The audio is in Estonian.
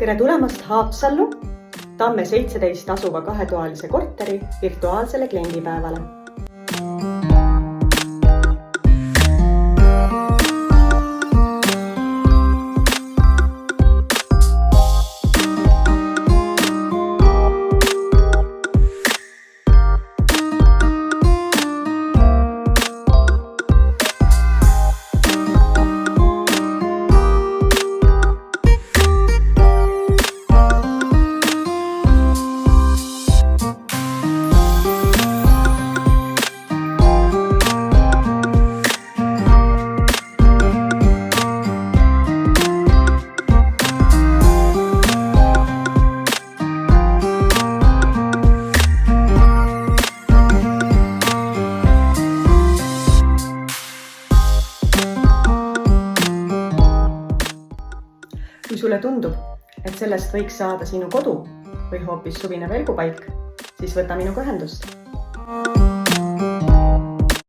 Tere tulemast Haapsallu Tamme 17 asuva kahetoalise korteri virtuaalsele kliendipäevale. Kui sulle tundub, et sellest võiks saada sinu kodu või hoopis suvine velgupaik, siis võta minuga ühendust.